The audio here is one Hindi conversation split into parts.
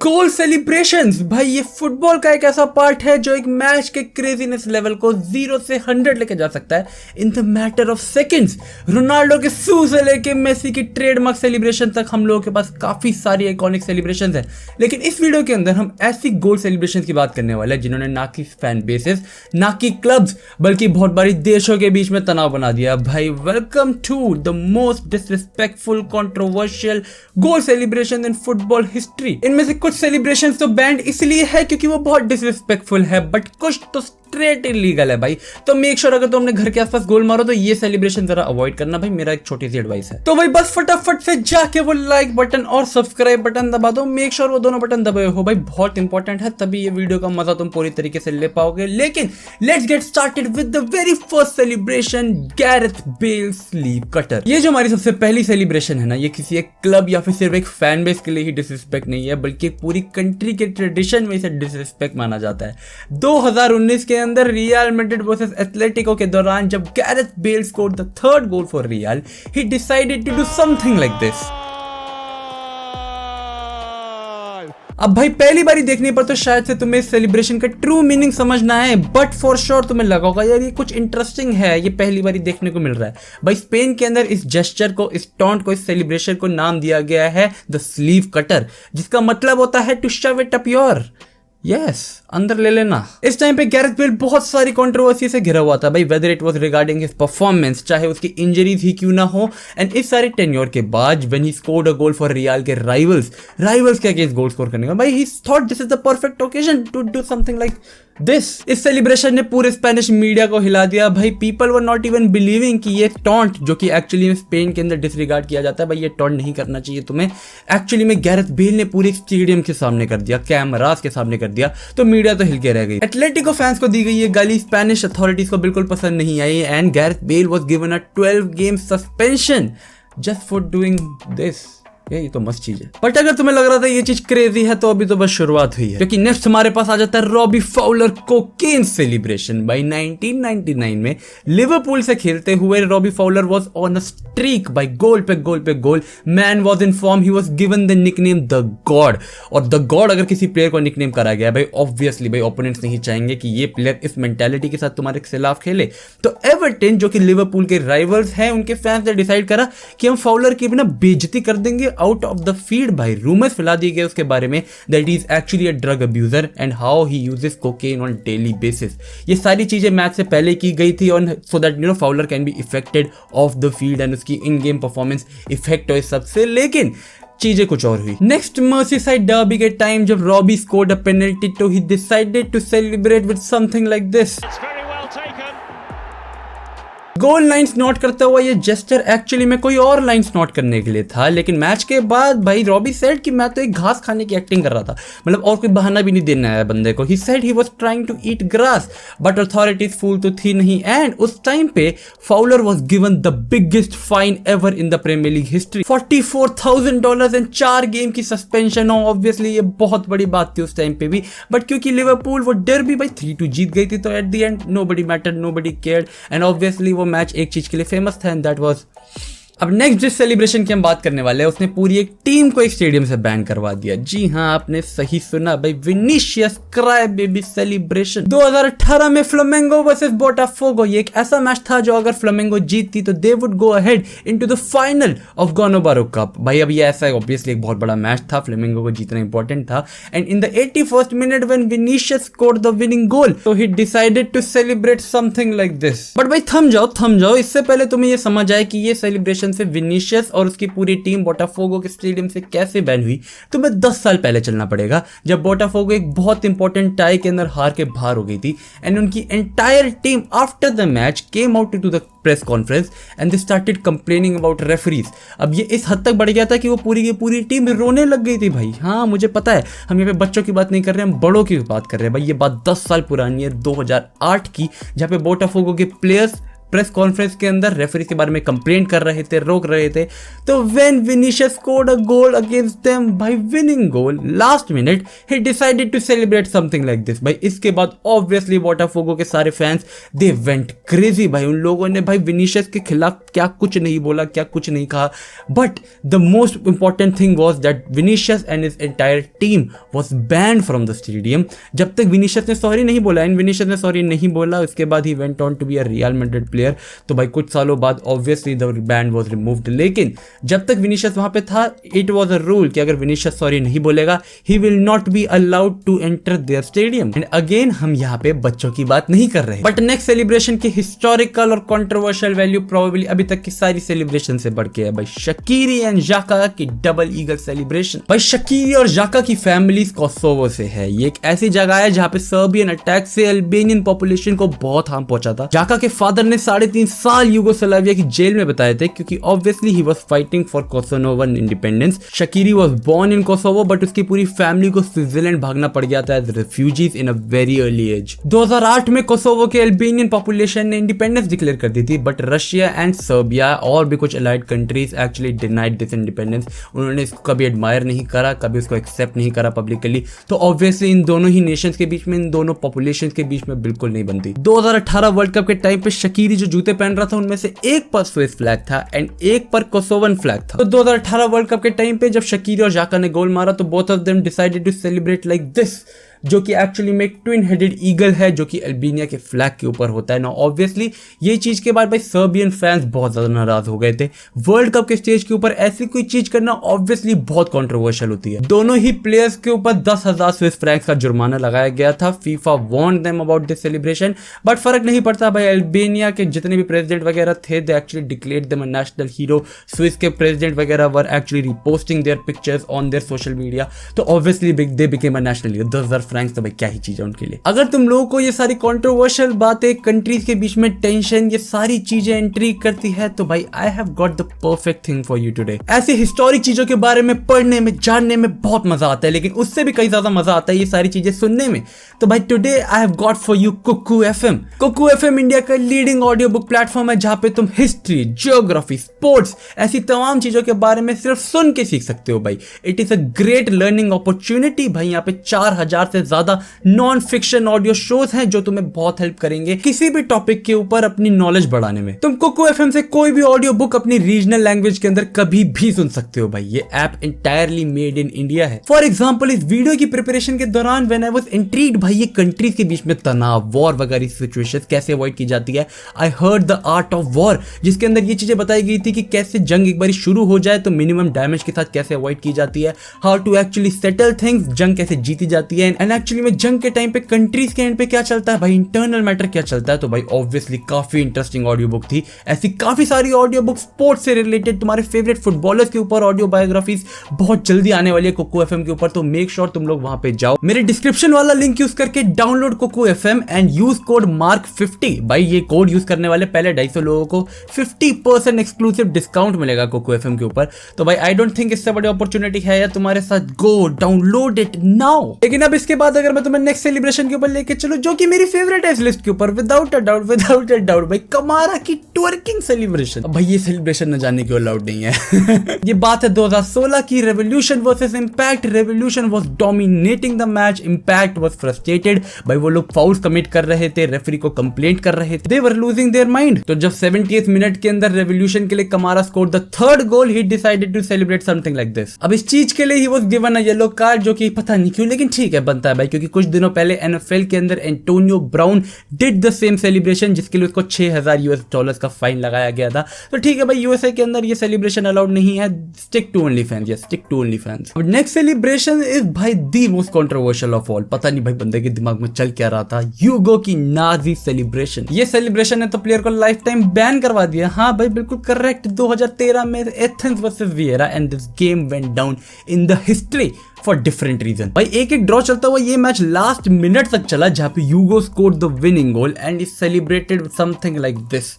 गोल सेलिब्रेशंस भाई ये फुटबॉल का एक ऐसा पार्ट है जो एक मैच के क्रेजीनेस लेवल को 0 से 100 लेके जा सकता है in the matter of seconds. Ronaldo के सू से लेके मेसी की ट्रेडमार्क सेलिब्रेशन तक हम लोगों के पास काफी सारी आइकॉनिक सेलिब्रेशंस हैं, लेकिन इस वीडियो के अंदर हम ऐसी गोल सेलिब्रेशन की बात करने वाले हैं जिन्होंने ना कि फैन बेसेस ना कि क्लब्स बल्कि बहुत बड़ी देशों के बीच में तनाव बना दिया। भाई welcome to the most disrespectful controversial goal celebration in football history. इनमें से कुछ सेलिब्रेशंस तो बैंड इसलिए है क्योंकि वो बहुत डिसरिस्पेक्टफुल है, बट कुछ तो स्ट्रेट इलीगल है भाई। तो मेक श्योर अगर तुम अपने घर के आसपास गोल मारो तो ये सेलिब्रेशन जरा अवॉइड करना भाई, मेरा एक छोटी सी एडवाइस है। तो भाई बस फटाफट से जाके वो लाइक बटन और सब्सक्राइब बटन दबा दो, मेक श्योर वो दोनों बटन दबाए हो भाई, बहुत इंपॉर्टेंट है, तभी ये वीडियो का मजा तुम पूरी तरीके से ले पाओगे। लेकिन let's get started with the very first celebration, Gareth Bale sleeve cutter. ये जो हमारी सबसे पहली सेलिब्रेशन है ना, ये किसी एक क्लब या फिर सिर्फ एक फैन बेस के लिए ही डिसरिस्पेक्ट नहीं है, बल्कि एक पूरी कंट्री के ट्रेडिशन में इसे डिसरिस्पेक्ट माना जाता है। 2019 के अंदर रियल मैड्रिड वर्सेस एथलेटिको के दौरान जब Gareth Bale scored the third goal for Real, he decided to do something like this. अब भाई पहली बारी देखने पर तो शायद से तुम्हें इस सेलिब्रेशन का ट्रू मीनिंग समझ ना आए, बट फॉर श्योर तुम्हें लगा होगा यार ये कुछ इंटरेस्टिंग है, ये पहली बारी देखने को मिल रहा है। भाई स्पेन के अंदर इस जेस्चर को, इस टॉन्ट को, इस सेलिब्रेशन को नाम दिया गया है द स्लीव कटर, जिसका मतलब होता है टू शव इट अप योर, यस अंदर ले लेना। इस टाइम पे गैरेथ बेल बहुत सारी कंट्रोवर्सी से घिरा हुआ था भाई, whether it was regarding his performance, चाहे उसकी इंजरीज ही क्यों ना हो। एंड इस सारे टेन्योर के बाद when he scored a goal for Real के राइवल्स के अगेंस्ट गोल स्कोर करने का, भाई he thought this is the perfect occasion to do something like this. इस सेलिब्रेशन ने पूरे स्पेनिश मीडिया को हिला दिया भाई। People were not even believing कि ये टॉन्ट, जो कि एक्चुअली में स्पेन के अंदर डिसरिगार्ड किया जाता है, भाई ये टॉन्ट नहीं करना चाहिए तुम्हें, एक्चुअली में गैरेथ बेल ने पूरे स्टेडियम के सामने कर दिया, कैमरास के सामने कर दिया, तो मीडिया तो हिल के रह गई। एथलेटिको फैंस को दी गई ये गाली स्पेनिश अथॉरिटीज को बिल्कुल पसंद नहीं आई and Gareth Bale was given a 12 game suspension just for doing this. ये तो मस्त चीज है, बट अगर तुम्हें लग रहा था ये चीज क्रेजी है तो अभी तो बस शुरुआत हुई है, क्योंकि नेक्स्ट हमारे पास आ जाता है Robbie Fowler cocaine celebration. By 1999 में लिवरपूल से खेलते हुए Robbie Fowler was on a streak by goal पे goal. Man was in form, he was given the nickname the god. और द गॉड अगर किसी प्लेयर को निकनेम करा गया भाई, ऑब्वियसली भाई ओपोनेंट्स नहीं चाहेंगे कि ये प्लेयर इस मेंटालिटी के साथ तुम्हारे खिलाफ खेले। तो एवर्टन जो कि लिवरपूल के राइवल्स हैं, उनके फैंस ने डिसाइड करा कि हम फाउलर की बिना बेइज्जती कर देंगे आउट ऑफ द फील्ड। भाई रूमर्स फैला दिए गए उसके बारे में that he is actually a drug abuser and how he uses cocaine on daily basis. ये सारी चीजें मैच से पहले की गई थी on so that you know Fowler can be affected of the field and उसकी इन गेम परफॉर्मेंस इफेक्ट हो सबसे। लेकिन चीजें कुछ और हुई। नेक्स्ट मर्सीसाइड डर्बी के टाइम जब रॉबी स्कोर्ड अ पेनल्टी तो he decided to celebrate with something like this. Goal lines note करता हुआ ये जेस्चर एक्चुअली में कोई और लाइंस नोट करने के लिए था, लेकिन मैच के बाद भाई रॉबी सेड कि मैं तो एक घास खाने की एक्टिंग कर रहा था, मतलब और कोई बहाना भी नहीं देना है बंदे को। He said he was trying to eat grass but authorities फूल तो थी नहीं। एंड उस टाइम पे Fowler was given the biggest fine ever in the premiere league history, $44,000 and 4 game की सस्पेंशन। ऑब्वियसली ये बहुत बड़ी बात थी उस टाइम पे भी, बट क्योंकि लिवरपूल वो डर्बी भाई 3-2 जीत गई थी, तो at the end nobody mattered, nobody cared and obviously वो मैच एक चीज के लिए फेमस था एंड दैट वाज। अब नेक्स्ट जिस सेलिब्रेशन की हम बात करने वाले हैं, उसने पूरी एक टीम को एक स्टेडियम से बैन करवा दिया। जी हाँ, आपने सही सुना भाई, विनीशियस क्राई बेबी सेलिब्रेशन। 2018 में फ्लामेंगो वर्सेस बोटाफोगो, ये एक ऐसा मैच था जो अगर फ्लामेंगो जीतती तो they would go ahead into the final of Guanabara cup. भाई अब ये ऐसा ऑब्वियसली एक बहुत बड़ा मैच था, फ्लामेंगो को जीतना इंपॉर्टेंट था। And in the 81st minute when Vinicius scored the winning goal, तो he decided to celebrate something like this. But भाई थम जाओ, इससे पहले तुम्हें ये समझ आए कि ये सेलिब्रेशन से विनीशियस और उसकी पूरी टीम बोटाफोगो के स्टेडियम से कैसे बैन हुई, तुम्हें 10 साल पहले चलना पड़ेगा, जब बोटाफोगो एक बहुत इंपॉर्टेंट टाई के अंदर हार के बाहर हो गई थी। एंड उनकी entire team after the match came out to the press conference and they started complaining about referees. अब ये इस हद तक बढ़ गया था कि वो पूरी की पूरी टीम रोने लग गई थी भाई। हाँ मुझे पता है, हम यहाँ पे बच्चों की बात नहीं कर रहे, हम बड़ों की बात कर रहे हैं भाई। ये बात 10 साल पुरानी है, 2008 की, जहाँ पे बोटाफोगो के प्लेयर्स प्रेस कॉन्फ्रेंस के अंदर रेफरी के बारे में कंप्लेंट कर रहे थे, रोक रहे थे। तो when Vinicius scored a goal against them भाई, winning goal, last minute he decided to celebrate something like this. भाई इसके बाद ऑब्वियसली बोटाफोगो के सारे फैंस दे वेंट क्रेजी भाई। उन लोगों ने भाई विनीशियस के खिलाफ क्या कुछ नहीं बोला, क्या कुछ नहीं कहा, but the most important thing was that Vinicius and his entire team was banned from the stadium. जब तक विनीशियस ने सॉरी नहीं बोला, एंड विनीशियस ने सॉरी नहीं बोला, उसके बाद he went on to be a Real Madrid player. तो भाई कुछ सालों बाद obviously the ban was removed, लेकिन जब तक विनीशियस वहां पे था इट वाज अ रूल कि अगर विनीशियस सॉरी नहीं बोलेगा he will not be allowed to enter their stadium. And again हम यहाँ पे बच्चों की बात नहीं कर रहे, बट नेक्स्ट सेलिब्रेशन की हिस्टोरिकल और कंट्रोवर्शियल वैल्यू प्रोबेबली अभी तक की सारी सेलिब्रेशन से बढ़ के है भाई, शकीरी एंड जाका की डबल ईगल सेलिब्रेशन। भाई शकीरी और जाका की फैमिलीज कोसोवो से है। ये एक ऐसी जगह है जहाँ पे सर्बियन अटैक से अल्बेनियन पॉपुलेशन को बहुत हार्म पहुंचा था। जाका के फादर ने 3.5 साल यूगोस्लाविया की जेल में बताए थे क्योंकि obviously he was fighting for Kosovan independence. Shaqiri was born in Kosovo, but उसकी पूरी फैमिली को स्विट्जरलैंड भागना पड़ गया था as refugees in a very early age. 2008 में कोसोवो के अल्बेनियन पॉपुलेशन ने इंडिपेंडेंस डिक्लेयर कर दी थी, बट रशिया एंड सर्बिया और भी कुछ allied countries actually denied this independence. उन्होंने इसको कभी एडमायर नहीं करा, कभी उसको एक्सेप्ट नहीं करा पब्लिकली। तो ऑब्वियसली इन दोनों ही नेशंस के बीच में, इन दोनों पॉपुलेशन के बीच में बिल्कुल नहीं बनती। 2018 वर्ल्ड कप के टाइम पे शकीरी जो जूते पहन रहा था उनमें से एक पर स्विस फ्लैग था एंड एक पर कोसोवन फ्लैग था। तो 2018 वर्ल्ड कप के टाइम पे जब शकीरी और जाका ने गोल मारा तो both of them decided to celebrate like this, जो कि एक्चुअली में एक ट्विन हेडेड ईगल है जो कि अल्बेनिया के फ्लैग के ऊपर होता है ना। ऑब्वियसली ये चीज के बाद भाई सर्बियन फैंस बहुत ज्यादा नाराज हो गए थे। वर्ल्ड कप के स्टेज के ऊपर ऐसी कोई चीज करना ऑब्वियसली बहुत कंट्रोवर्शियल होती है। दोनों ही प्लेयर्स के ऊपर 10,000 स्विस फ्रैंक्स का जुर्माना लगाया गया था। FIFA warned them about this celebration, but फर्क नहीं पड़ता भाई। अल्बेनिया के जितने भी प्रेसिडेंट वगैरह थे they actually declared them a national hero. Swiss के प्रेसिडेंट वगैरह were actually reposting their pictures on their social media, तो obviously they became a national hero. 10,000 francs तो भाई क्या ही चीज है उनके लिए। अगर तुम लोगों को ये सारी कंट्रोवर्शियल बातें, कंट्रीज के बीच में टेंशन, ये सारी चीजें इंट्रिग करती है तो भाई आई have got the perfect thing for you today. ऐसी हिस्टोरिक चीजों के बारे में पढ़ने में, जानने में बहुत मजा आता है, लेकिन उससे भी कई ज्यादा मजा आता है ये सारी चीजें सुनने में। तो भाई today I have got for you Kuku FM. Kuku FM India का लीडिंग ऑडियो बुक प्लेटफॉर्म है जहां पे तुम हिस्ट्री, जियोग्राफी, स्पोर्ट्स, ऐसी तमाम चीजों के बारे में सिर्फ सुन के सीख सकते हो भाई। It is a great learning opportunity भाई। यहाँ पे 4,000 से ज्यादा नॉन फिक्शन ऑडियो शोज हैं जो तुम्हें बहुत हेल्प करेंगे किसी भी टॉपिक के ऊपर अपनी नॉलेज बढ़ाने में। तुम कुकू एफएम से कोई भी ऑडियो बुक अपनी रीजनल लैंग्वेज के अंदर कभी भी सुन सकते हो भाई। ये app entirely made in India है। फॉर एग्जांपल इस वीडियो की प्रिपरेशन के दौरान व्हेन आई वाज इंट्रीग्ड भाई, ये कंट्रीज के बीच में तनाव, वॉर वगैरह सिचुएशंस कैसे अवॉइड की जाती है, I heard the art of war, जिसके अंदर ये चीजें बताई गई थी कि कैसे जंग एक बार शुरू हो जाए तो मिनिमम डैमेज के साथ कैसे अवॉइड की जाती है, how to actually settle things, जंग कैसे जीती जाती है, एंड एक्चुअली में जंग के टाइम पे कंट्रीज के एंड पे क्या चलता है भाई, इंटरनल मैटर क्या चलता है। तो भाई ऑब्वियसली काफी इंटरेस्टिंग ऑडियो बुक थी। ऐसी काफी सारी ऑडियो बुक स्पोर्ट्स से रिलेटेड, तुम्हारे फेवरेट फुटबॉलर्स के ऊपर ऑडियो बायोग्राफीज बहुत जल्दी आने वाली है कुकू एफएम के ऊपर, तो मेक श्योर तुम लोग वहां पे जाओ। मेरे डिस्क्रिप्शन वाला लिंक यूज करके download Kuku FM and use code MARK50। भाई ये कोड यूज करने वाले पहले 250 लोगों को 50% एक्सक्लूसिव डिस्काउंट मिलेगा कुकू एफएम के ऊपर। तो भाई आई डोंट थिंक इससे बड़ी अपॉर्चुनिटी है यार तुम्हारे साथ। गो डाउनलोड इट नाउ। लेकिन अब इसके बाद अगर मैं तुम्हें नेक्स्ट सेलिब्रेशन के ऊपर लेके चलो जो कि मेरी फेवरेट है इस लिस्ट के ऊपर, विदाउट अ डाउट भाई, कमारा की ट्वर्किंग सेलिब्रेशन। भाई ये सेलिब्रेशन न जाने की अलाउड नहीं है। ये बात है 2016 की, revolution versus impact. Revolution was dominating the match, impact was frustrated भाई। वो लोग फाउल्स कमिट कर रहे थे, रेफरी को कंप्लेंट कर रहे थे, they were losing their mind. तो जब 70th मिनट के अंदर रेवोल्यूशन के लिए Kamara scored the third goal, he decided to celebrate something like this. अब इस चीज के लिए he was given a yellow card, जो कि पता नहीं क्यों, लेकिन ठीक है बनता है भाई, क्योंकि कुछ दिनों पहले एनएफएल के अंदर Antonio brown did the same celebration, जिसके लिए उसको $6,000 का फाइन लगाया गया था। तो ठीक है भाई, यूएसए के अंदर ये सेलिब्रेशन अलाउड नहीं है। Stick to only fans, yes stick to only fans. अब नेक्स्ट सेलिब्रेशन इज भाई the most controversial of all. पता नहीं भाई बंदे के दिमाग में चल क्या रहा था। ह्यूगो की नाजी सेलिब्रेशन। ये सेलिब्रेशन है तो प्लेयर को लाइफ टाइम बैन करवा दिया। हाँ भाई बिल्कुल करेक्ट। 2013 में Athens versus Veria and this game went down in the history for different reason. भाई एक ड्रॉ चलता हुआ ये मैच लास्ट मिनट तक चला, जहां पे Hugo scored the winning goal and is celebrated something like this.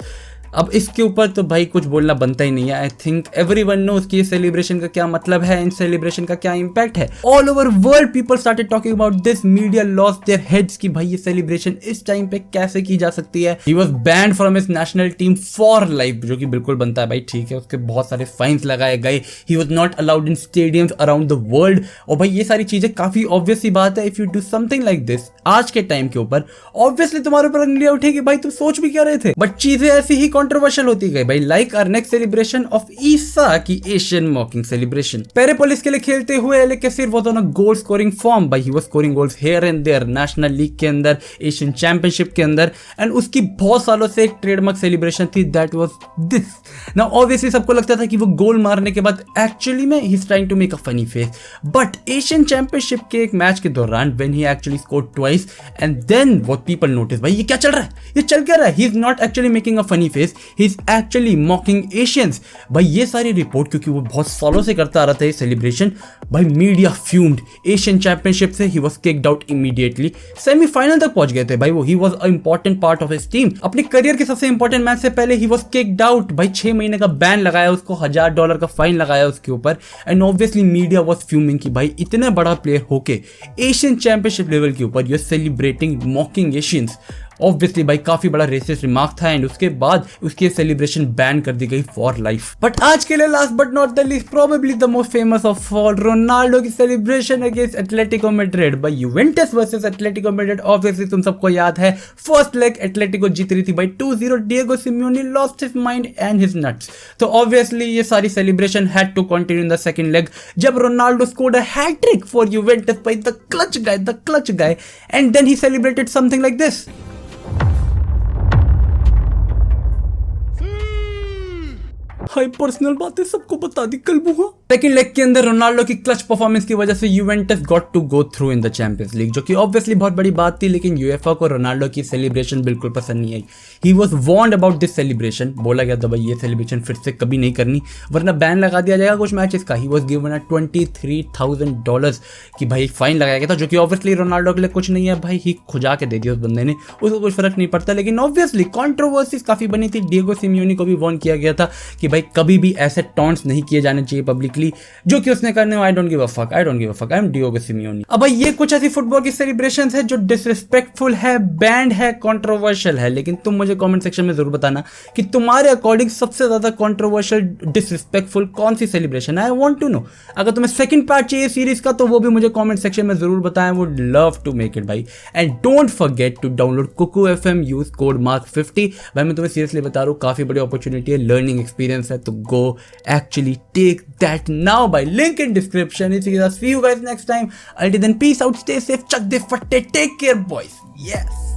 अब इसके ऊपर तो भाई कुछ बोलना बनता ही नहीं है। आई थिंक एवरीवन नोस कि ये सेलिब्रेशन का क्या मतलब है, इन सेलिब्रेशन का क्या इंपैक्ट है। All over world people started talking about this, media lost their heads कि भाई ये सेलिब्रेशन इस टाइम पे कैसे की जा सकती है। He was banned from his national team for life, जो कि बिल्कुल बनता है भाई, ठीक है, उसके बहुत सारे फाइन्स लगाए गए। He was not allowed in stadiums around the world. और भाई ये सारी चीजें काफी ऑब्वियस सी बात है। If you do something like this आज के टाइम के ऊपर, ऑब्वियसली तुम्हारे ऊपर अंगलियां उठेगी भाई, तुम सोच भी क्या रहे थे। बट चीजें ऐसी ही कंट्रोवर्शियल होती गई भाई, like our next celebration of ईसा की एशियन मॉकिंग सेलिब्रेशन। पेरिपोलिस के लिए खेलते हुए एले कैसिर was on a goal scoring form भाई, he was scoring goals here and there, national league के अंदर, एशियन चैंपियनशिप के अंदर, एंड उसकी बहुत सालों से एक ट्रेडमार्क सेलिब्रेशन थी, that was this. Now obviously सबको लगता था कि वो गोल मारने के बाद एक्चुअली में ही is trying to make a funny face, but Asian championship के एक मैच के दौरान when he actually scored twice and then what people notice, भाई ये क्या चल रहा है, ये चल क्या रहा है, he is not actually making a funny face, he is actually मॉकिंग Asians. भाई ये सारी रिपोर्ट, क्योंकि वो बहुत सालों से करता आ रहा था ये सेलिब्रेशन, भाई मीडिया फ्यूम्ड। एशियन चैंपियनशिप से he was kicked out immediately, semifinal तक पहुंच गए थे भाई वो, he was a important part of his team. अपने करियर के सबसे इंपॉर्टेंट मैच से पहले ही वाज किक्ड आउट भाई, 6 महीने का बैन लगाया उसको, $1000 का फाइन लगाया उसके ऊपर। And obviously media was fuming कि भाई इतना बड़ा प्लेयर होके एशियन चैंपियनशिप लेवल के ऊपर you are celebrating mocking Asians. Obviously भाई काफी बड़ा रेसिस्ट रिमार्क था, एंड उसके बाद उसकी सेलिब्रेशन बैन कर दी गई फॉर लाइफ। बट आज के लिए last but not the least, probably the most famous of all, Ronaldo की सेलिब्रेशन अगेंस्ट एटलेटिको मैड्रिड भाई, Juventus versus Atletico Madrid. Obviously तुम सबको याद है फर्स्ट लेग एटलेटिको जीत रही थी भाई 2-0, Diego Simeone lost his mind and his nuts. तो ऑब्वियसली ये सारी celebration had to continue in the second leg, जब Ronaldo scored a hattrick for Juventus भाई, the clutch guy, and then he celebrated something like this. High personal बातें सबको बता दी कल बुआ। सेकंड लेग के अंदर रोनाल्डो की क्लच परफॉर्मेंस की वजह से Juventus got to go through in the Champions League, जो कि ऑब्वियसली बहुत बड़ी बात थी, लेकिन यूएफए को रोनाल्डो की सेलिब्रेशन बिल्कुल पसंद नहीं आई। He was warned about this celebration, बोला गया था भाई ये सेलिब्रेशन फिर से कभी नहीं करनी वरना बैन लगा दिया जाएगा कुछ मैचेस का। ही वाज गिवन अ $23,000 की भाई फाइन लगाया गया था, जो कि ऑब्वियसली रोनाल्डो के लिए कुछ नहीं है भाई, ही खुजा के दे दिया उस बंदे ने, उसको कुछ फर्क नहीं पड़ता। लेकिन ऑब्वियसली कंट्रोवर्सीज काफी बनी थी, डिएगो सिमियोनी को भी वार्न किया गया था कि भाई कभी भी ऐसे टॉन्ट्स नहीं किए जाने चाहिए पब्लिकली, जो कि उसने करने। I don't give a fuck, I am Diego Simeone. अब भाई ये कुछ ऐसी फुटबॉल की सेलिब्रेशंस है जो डिसरिस्पेक्टफुल है, बैंड है, कंट्रोवर्शियल है, लेकिन तुम मुझे कमेंट सेक्शन में जरूर बताना कि तुम्हारे अकॉर्डिंग सबसे ज्यादा कंट्रोवर्शियल डिसरिस्पेक्टफुल कौन सी सेलिब्रेशन है। I want to know. अगर तुम्हें सेकंड पार्ट चाहिए सीरीज का तो वो भी मुझे कमेंट सेक्शन में जरूर बताएं, would love to make it भाई। And don't forget to download Kuku FM, use code MARK50 भाई, मैं तुम्हें सीरियसली बता रहा हूँ, काफी बड़ी अपॉर्चुनिटी है, लर्निंग एक्सपीरियंस है, तो go actually take that now by link in description. See you guys next time. Until then, peace out, stay safe, chuck the fatte, take care boys. Yes.